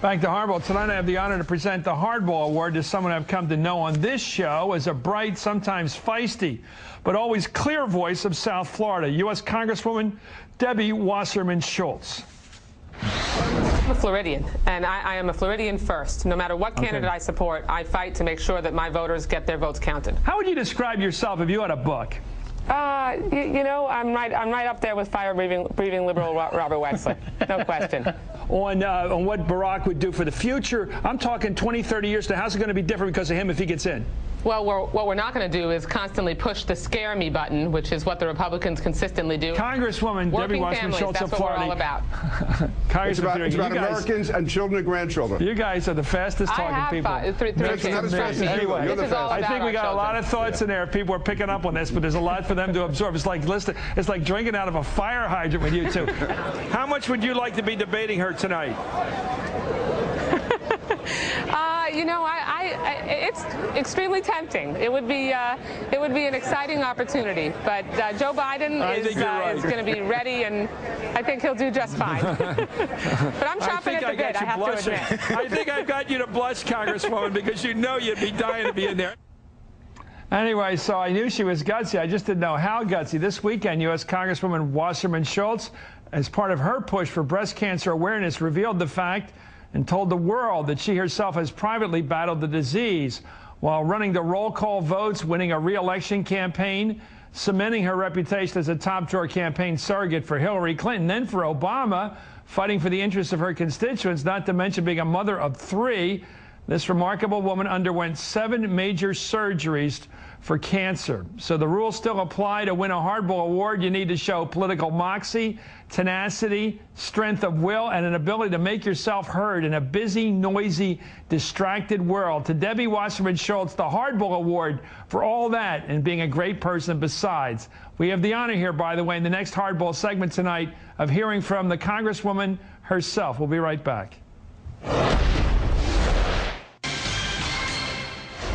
Back to Hardball. Tonight I have the honor to present the Hardball Award to someone I've come to know on this show as a bright, sometimes feisty, but always clear voice of South Florida, U.S. Congresswoman Debbie Wasserman Schultz. I'm a Floridian, and I am a Floridian first. No matter what candidate I support, I fight to make sure that my voters get their votes counted. How would you describe yourself if you had a book? You know, I'm right up there with fire-breathing liberal Robert Wexler. No question. On what Barack would do for the future. I'm talking 20, 30 years now. How's it going to be different because of him if he gets in? Well, what we're not going to do is constantly push the scare me button, which is what the Republicans consistently do. Congresswoman Debbie Wasserman Schultz of Florida. That's what we're all about. It's about Americans and children and grandchildren. You guys are the fastest talking people. Not as fast as you. Anyway, I think we got a lot of thoughts in there. If people are picking up on this, but there's a lot for them to absorb. It's like drinking out of a fire hydrant with you two. How much would you like to be debating her tonight? You know, it's extremely tempting. It would be an exciting opportunity. But Joe Biden is going to be ready, and I think he'll do just fine. But I'm chomping at the bit, I have to admit. I think I've got you to blush, Congresswoman, because you know you'd be dying to be in there. Anyway, so I knew she was gutsy. I just didn't know how gutsy. This weekend, U.S. Congresswoman Wasserman Schultz, as part of her push for breast cancer awareness, revealed the fact and told the world that she herself has privately battled the disease while running the roll call votes, winning a re-election campaign, cementing her reputation as a top-drawer campaign surrogate for Hillary Clinton, then for Obama, fighting for the interests of her constituents, not to mention being a mother of 3. This remarkable woman underwent 7 major surgeries for cancer. So the rules still apply. To win a Hardball Award, you need to show political moxie, tenacity, strength of will, and an ability to make yourself heard in a busy, noisy, distracted world. To Debbie Wasserman Schultz, the Hardball Award for all that and being a great person besides. We have the honor here, by the way, in the next Hardball segment tonight of hearing from the Congresswoman herself. We'll be right back.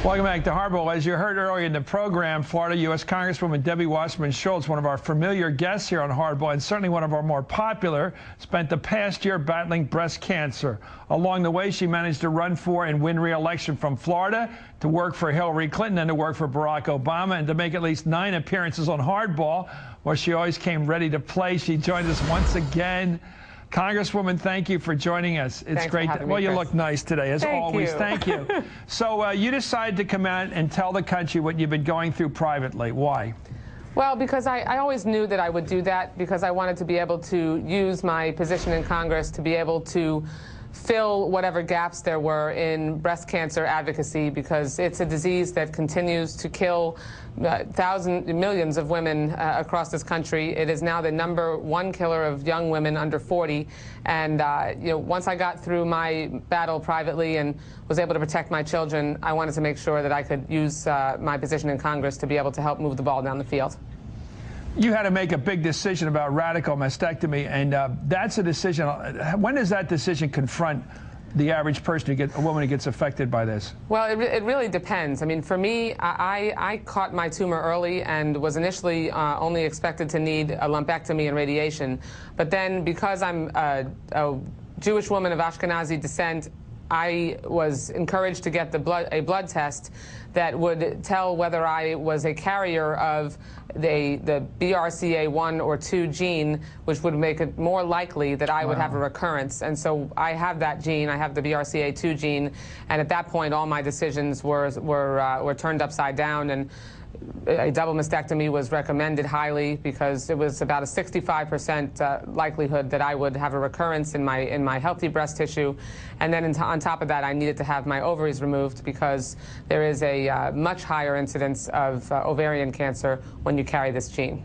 Welcome back to Hardball. As you heard earlier in the program, Florida U.S. Congresswoman Debbie Wasserman Schultz, one of our familiar guests here on Hardball, and certainly one of our more popular, spent the past year battling breast cancer. Along the way, she managed to run for and win re-election from Florida, to work for Hillary Clinton, and to work for Barack Obama, and to make at least 9 appearances on Hardball, where she always came ready to play. She joined us once again. Congresswoman, thank you for joining us. It's great. Well, you look nice today, as always. Thank you. So you decided to come out and tell the country what you've been going through privately. Why? Well, because I always knew that I would do that, because I wanted to be able to use my position in Congress to be able to fill whatever gaps there were in breast cancer advocacy, because it's a disease that continues to kill millions of women across this country. It is now the #1 killer of young women under 40. And you know, once I got through my battle privately and was able to protect my children, I wanted to make sure that I could use my position in Congress to be able to help move the ball down the field. You had to make a big decision about radical mastectomy, and that's a decision. When does that decision confront the average person, a woman who gets affected by this? Well, it really depends. I mean, for me, I caught my tumor early and was initially only expected to need a lumpectomy and radiation. But then, because I'm a Jewish woman of Ashkenazi descent, I was encouraged to get a blood test that would tell whether I was a carrier of the BRCA1 or 2 gene, which would make it more likely that I would have a recurrence. And so I have that gene. I have the BRCA2 gene. And at that point, all my decisions were turned upside down. And a double mastectomy was recommended highly, because it was about a 65% likelihood that I would have a recurrence in my healthy breast tissue. And then on top of that, I needed to have my ovaries removed, because there is a much higher incidence of ovarian cancer when you carry this gene.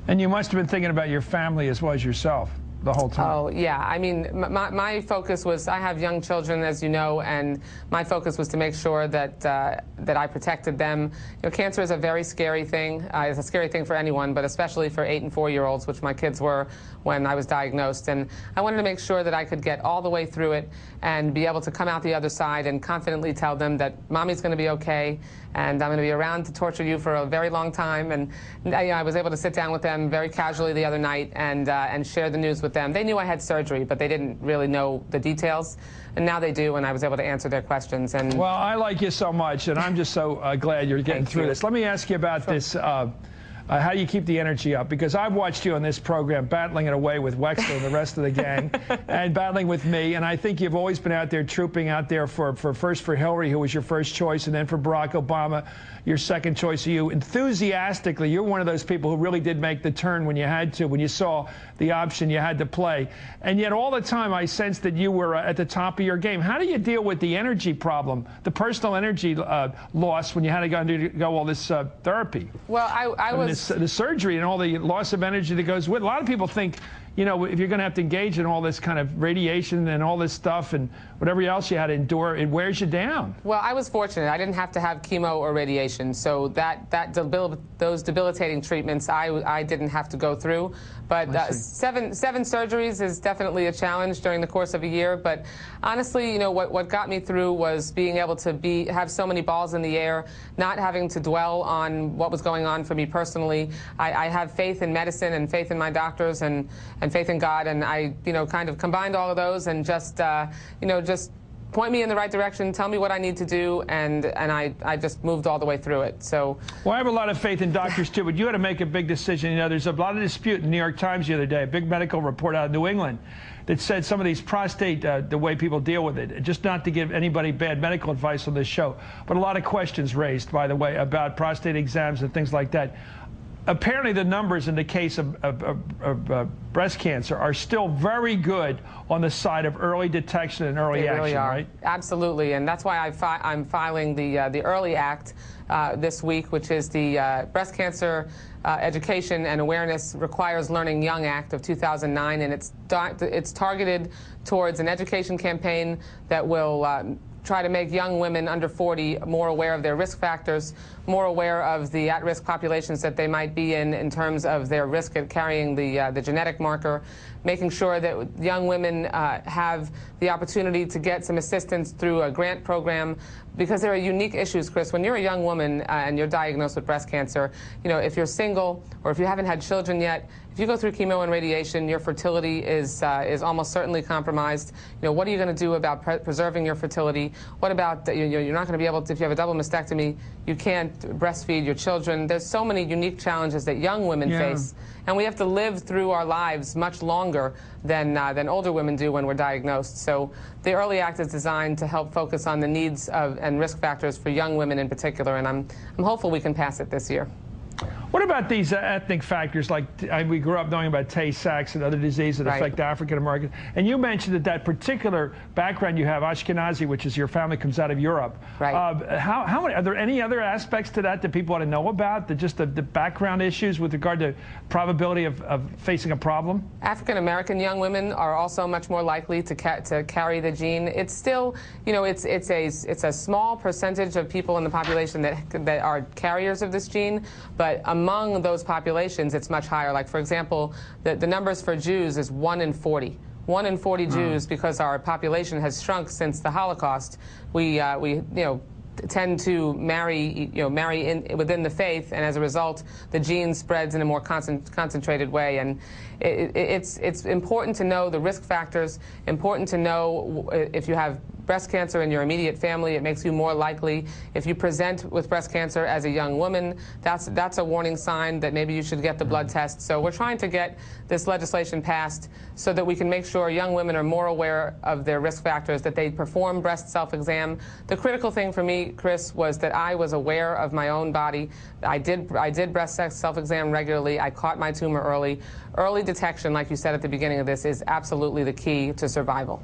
And you must have been thinking about your family as well as yourself the whole time. Oh, yeah. I mean, my focus was, I have young children, as you know, and my focus was to make sure that that I protected them. You know, cancer is a very scary thing. It's a scary thing for anyone, but especially for 8- and 4-year-olds, which my kids were when I was diagnosed. And I wanted to make sure that I could get all the way through it and be able to come out the other side and confidently tell them that Mommy's going to be okay, and I'm going to be around to torture you for a very long time. And I was able to sit down with them very casually the other night and share the news with with them. They knew I had surgery, but they didn't really know the details. And now they do, and I was able to answer their questions. And well, I like you so much, and I'm just so glad you're getting through this. Let me ask you about this. How do you keep the energy up? Because I've watched you on this program battling it away with Wexler and the rest of the gang and battling with me. And I think you've always been out there trooping out there for first for Hillary, who was your first choice, and then for Barack Obama, your second choice. You enthusiastically, you're one of those people who really did make the turn when you had to, when you saw the option you had to play. And yet all the time I sensed that you were at the top of your game. How do you deal with the energy problem, the personal energy loss when you had to go all this therapy? Well, I was... The surgery and all the loss of energy that goes with it. A lot of people think, you know, if you're going to have to engage in all this kind of radiation and all this stuff and whatever else you had to endure, it wears you down. Well, I was fortunate. I didn't have to have chemo or radiation, so those debilitating treatments I didn't have to go through. But seven surgeries is definitely a challenge during the course of a year. But honestly, you know, what got me through was being able to have so many balls in the air, not having to dwell on what was going on for me personally. I have faith in medicine and faith in my doctors and faith in God, and I, you know, kind of combined all of those and just, you know, just point me in the right direction, tell me what I need to do, and I just moved all the way through it. So, well, I have a lot of faith in doctors too, but you had to make a big decision. You know, there's a lot of dispute in the New York Times the other day, a big medical report out of New England that said some of these prostate, the way people deal with it, just not to give anybody bad medical advice on this show, but a lot of questions raised, by the way, about prostate exams and things like that. Apparently the numbers in the case of breast cancer are still very good on the side of early detection and early action, really are. Right? Absolutely, and that's why I'm filing the Early Act this week, which is the Breast Cancer Education and Awareness Requires Learning Young Act of 2009, and it's targeted towards an education campaign that will try to make young women under 40 more aware of their risk factors, more aware of the at-risk populations that they might be in terms of their risk at carrying the genetic marker, making sure that young women have the opportunity to get some assistance through a grant program, because there are unique issues, Chris. When you're a young woman and you're diagnosed with breast cancer, you know, if you're single or if you haven't had children yet, if you go through chemo and radiation, your fertility is almost certainly compromised. You know, what are you going to do about preserving your fertility? What about, you're not going to be able to, if you have a double mastectomy, you can't breastfeed your children. There's so many unique challenges that young women face, and we have to live through our lives much longer than older women do when we're diagnosed. So the Early Act is designed to help focus on the needs and risk factors for young women in particular, and I'm hopeful we can pass it this year. What about these ethnic factors, like we grew up knowing about Tay-Sachs and other diseases that affect African Americans? And you mentioned that particular background you have, Ashkenazi, which is your family comes out of Europe. Right. How many, are there any other aspects to that people want to know about? Just the background issues with regard to probability of facing a problem? African American young women are also much more likely to carry the gene. It's still, you know, it's a small percentage of people in the population that are carriers of this gene, but among those populations, it's much higher. Like, for example, the numbers for Jews is 1 in 40. 1 in 40 Jews, because our population has shrunk since the Holocaust. We tend to marry within the faith, and as a result, the gene spreads in a more concentrated way. And it's important to know the risk factors. Important to know if you have breast cancer in your immediate family, it makes you more likely. If you present with breast cancer as a young woman, that's a warning sign that maybe you should get the blood test. So we're trying to get this legislation passed so that we can make sure young women are more aware of their risk factors, that they perform breast self-exam. The critical thing for me, Chris, was that I was aware of my own body. I did breast self-exam regularly. I caught my tumor early. Early detection, like you said at the beginning of this, is absolutely the key to survival.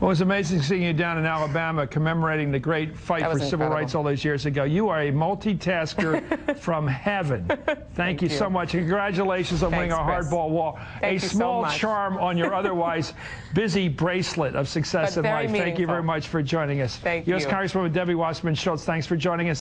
Well, it was amazing seeing you down in Alabama commemorating the great fight for civil rights all those years ago. You are a multitasker from heaven. Thank you so much. Congratulations on winning a hardball wall. A small charm on your otherwise busy bracelet of success in life. Thank you very much for joining us. Thank you. U.S. Congresswoman Debbie Wasserman Schultz, thanks for joining us.